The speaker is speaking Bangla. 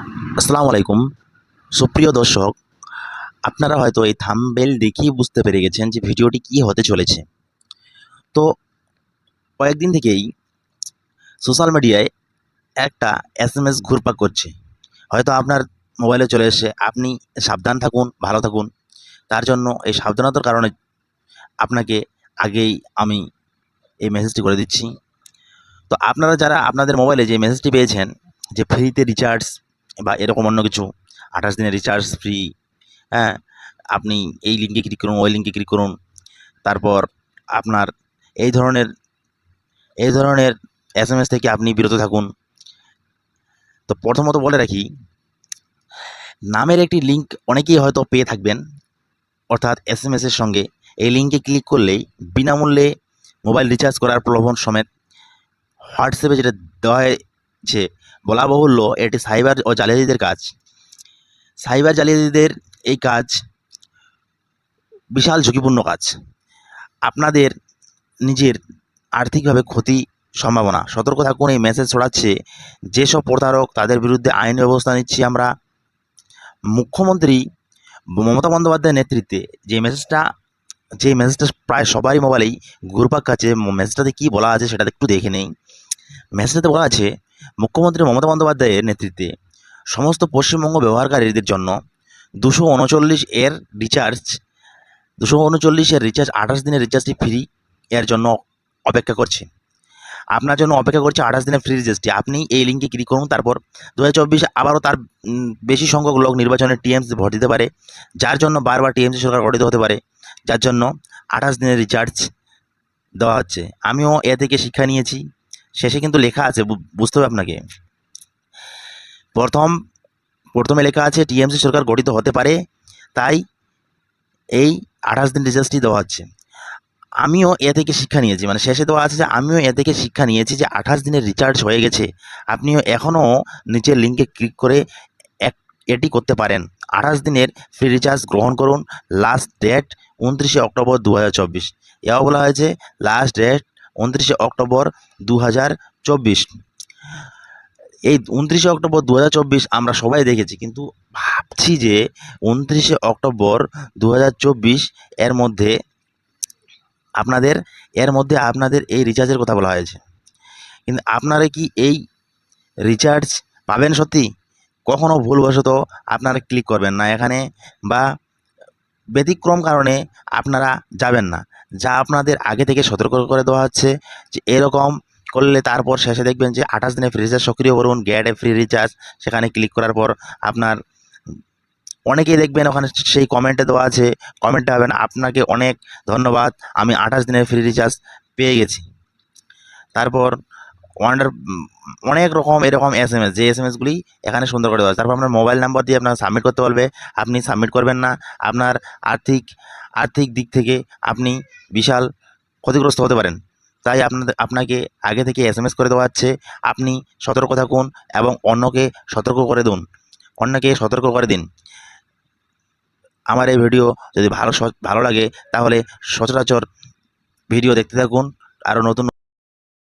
আসসালামু আলাইকুম। সুপ্রিয় দর্শক, আপনারা হয়তো এই থাম্বনেল দেখেই বুঝতে পেরে গেছেন যে ভিডিওটি কী হতে চলেছে। তো কয়েকদিন থেকেই সোশ্যাল মিডিয়ায় একটা এসএমএস ঘুরপাক করছে। হয়তো আপনার মোবাইলে চলে এসেছে। আপনি সাবধান থাকুন, ভালো থাকুন। তার জন্য এই সাবধানতার কারণে আপনাকে আগেই আমি এই মেসেজটি করে দিচ্ছি। তো আপনারা যারা আপনাদের মোবাইলে যে মেসেজটি পেয়েছেন যে ফ্রিতে রিচার্জ বা এরকম অন্য কিছু 28 দিনের রিচার্জ ফ্রি, হ্যাঁ? আপনি এই লিঙ্কে ক্লিক করুন, ওই লিঙ্কে ক্লিক করুন। তারপর আপনার এই ধরনের এই ধরনের এসএমএস থেকে আপনি বিরত থাকুন। তো প্রথমত বলে রাখি, নামের একটি লিঙ্ক অনেকেই হয়তো পেয়ে থাকবেন, অর্থাৎ এসএমএসের সঙ্গে এই লিঙ্কে ক্লিক করলেই বিনামূল্যে মোবাইল রিচার্জ করার প্রলোভন সমেত হোয়াটসঅ্যাপে যেটা দেওয়া হয়েছে, বলা বাহুল্য এটি সাইবার ও জালিয়াতিদের কাজ। সাইবার জালিয়াতিদের এই কাজ বিশাল ঝুঁকিপূর্ণ কাজ। আপনাদের নিজের আর্থিকভাবে ক্ষতি সম্ভাবনা। সতর্ক থাকুন, এই মেসেজ ছড়াচ্ছে যেসব প্রতারক, তাদের বিরুদ্ধে আইনি ব্যবস্থা নিচ্ছি আমরা। মুখ্যমন্ত্রী মমতা বন্দ্যোপাধ্যায়ের নেতৃত্বে যে মেসেজটা প্রায় সবারই মোবাইলেই ঘুরপাক খাচ্ছে, মেসেজটাতে কী বলা আছে সেটা একটু দেখে নেই। মেসেজটাতে বলা আছে, মুখ্যমন্ত্রী মমতা বন্দ্যোপাধ্যায়ের নেতৃত্বে সমস্ত পশ্চিমবঙ্গ ব্যবহারকারীদের জন্য 239 এর রিচার্জ 28 দিনের রিচার্জটি ফ্রি এর জন্য অপেক্ষা করছে। আপনার জন্য অপেক্ষা করছে 28 দিনের ফ্রি রিচার্জটি। আপনি এই লিঙ্কে ক্লিক করুন। তারপর 2024 আবারও তার বেশি সংখ্যক লোক নির্বাচনে টিএমসি ভোট দিতে পারে, যার জন্য বারবার টিএমসি সরকার গঠিত হতে পারে, যার জন্য 28 দিনের রিচার্জ দেওয়া হচ্ছে। আমিও এ থেকে শিক্ষা নিয়েছি। শেষে কিন্তু লেখা আছে, বুঝতে হবে আপনাকে। প্রথমে লেখা আছে টিএমসি সরকার গঠিত হতে পারে, তাই এই 28 দিন রিচার্জটি দেওয়া হচ্ছে। আমিও এ থেকে শিক্ষা নিয়েছি, মানে শেষে দেওয়া আছে যে আমিও এ থেকে শিক্ষা নিয়েছি যে 28 দিনের রিচার্জ হয়ে গেছে। আপনিও এখনও নিচের লিঙ্কে ক্লিক করে এটি করতে পারেন। 28 দিনের ফ্রি রিচার্জ গ্রহণ করুন। Last date 29 October 2024। এও বলা হয়েছে লাস্ট ডেট 29 অক্টোবর 2024। এই 29 অক্টোবর 2024 আমরা সবাই দেখেছি, কিন্তু ভাবছি যে 29 অক্টোবর 2024 এর মধ্যে আপনাদের এই রিচার্জের কথা বলা হয়েছে। কিন্তু আপনারা কি এই রিচার্জ পাবেন সত্যি? কখনও ভুলবশত আপনারা ক্লিক করবেন না এখানে, বা ব্যতিক্রম কারণে আপনারা যাবেন না। যা আপনাদের আগে থেকে সতর্ক করে দেওয়া হচ্ছে যে এরকম করলে তারপর শেষে দেখবেন যে 28 দিনের ফ্রি রিচার্জ সক্রিয় করুন, গেট এ ফ্রি রিচার্জ। সেখানে ক্লিক করার পর আপনার অনেকেই দেখবেন ওখানে সেই কমেন্টে দেওয়া আছে, কমেন্টে হবেন আপনাকে অনেক ধন্যবাদ, আমি 28 দিনের ফ্রি রিচার্জ পেয়ে গেছি। তারপর অনেক রকম এরকম এসএমএস, যে এসএমএসগুলি এখানে সুন্দর করে দেওয়া আছে। তারপর আপনার মোবাইল নাম্বার দিয়ে আপনার সাবমিট করতে বলবে, আপনি সাবমিট করবেন না। আপনার আর্থিক দিক থেকে আপনি বিশাল ক্ষতিগ্রস্ত হতে পারেন। তাই আপনাকে আগে থেকে এসএমএস করে দেওয়া হচ্ছে। আপনি সতর্ক থাকুন এবং অন্যকে সতর্ক করে দিন। আমার এই ভিডিও যদি ভালো লাগে তাহলে সচরাচর ভিডিও দেখতে থাকুন। আরও নতুন